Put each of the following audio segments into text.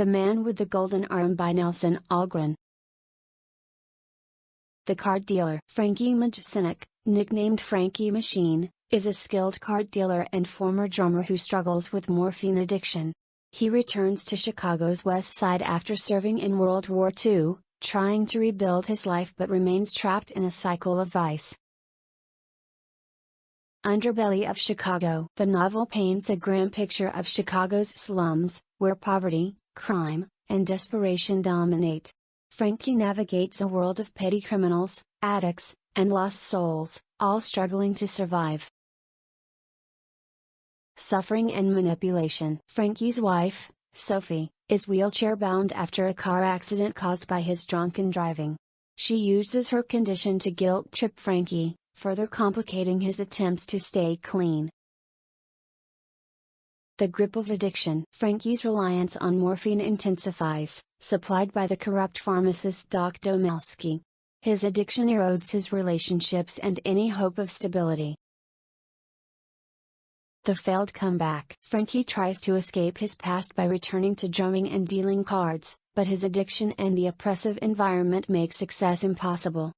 The Man with the Golden Arm by Nelson Algren. The card dealer. Frankie Machine, nicknamed Frankie Machine, is a skilled card dealer and former drummer who struggles with morphine addiction. He returns to Chicago's West Side after serving in World War II, trying to rebuild his life but remains trapped in a cycle of vice. Underbelly of Chicago. The novel paints a grim picture of Chicago's slums, where poverty, crime, and desperation dominate. Frankie navigates a world of petty criminals, addicts, and lost souls, all struggling to survive. Suffering and manipulation. Frankie's wife, Sophie, is wheelchair-bound after a car accident caused by his drunken driving. She uses her condition to guilt-trip Frankie, further complicating his attempts to stay clean. The grip of addiction. Frankie's reliance on morphine intensifies, supplied by the corrupt pharmacist Doc Domelsky. His addiction erodes his relationships and any hope of stability. The failed comeback. Frankie tries to escape his past by returning to drumming and dealing cards, but his addiction and the oppressive environment make success impossible.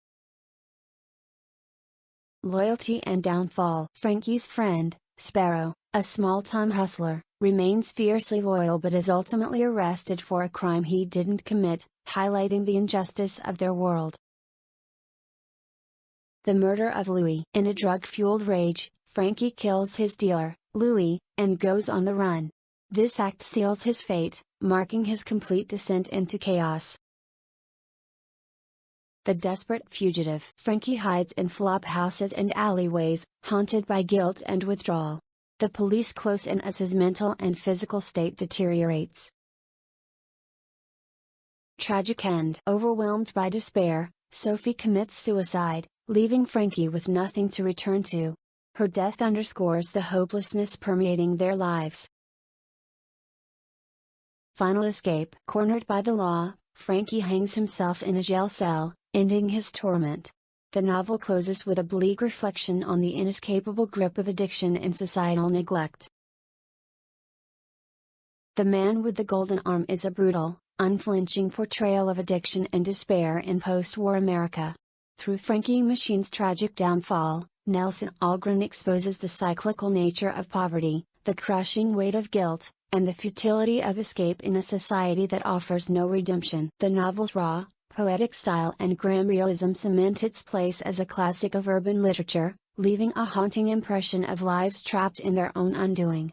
Loyalty and downfall. Frankie's friend, Sparrow, a small-time hustler, remains fiercely loyal but is ultimately arrested for a crime he didn't commit, highlighting the injustice of their world. The murder of Louis. In a drug-fueled rage, Frankie kills his dealer, Louis, and goes on the run. This act seals his fate, marking his complete descent into chaos. The desperate fugitive. Frankie hides in flop houses and alleyways, haunted by guilt and withdrawal. The police close in as his mental and physical state deteriorates. Tragic end. Overwhelmed by despair, Sophie commits suicide, leaving Frankie with nothing to return to. Her death underscores the hopelessness permeating their lives. Final escape. Cornered by the law, Frankie hangs himself in a jail cell, ending his torment. The novel closes with a bleak reflection on the inescapable grip of addiction and societal neglect. The Man with the Golden Arm is a brutal, unflinching portrayal of addiction and despair in post-war America. Through Frankie Machine's tragic downfall, Nelson Algren exposes the cyclical nature of poverty, the crushing weight of guilt, and the futility of escape in a society that offers no redemption. The novel's raw, poetic style and grim realism cement its place as a classic of urban literature, leaving a haunting impression of lives trapped in their own undoing.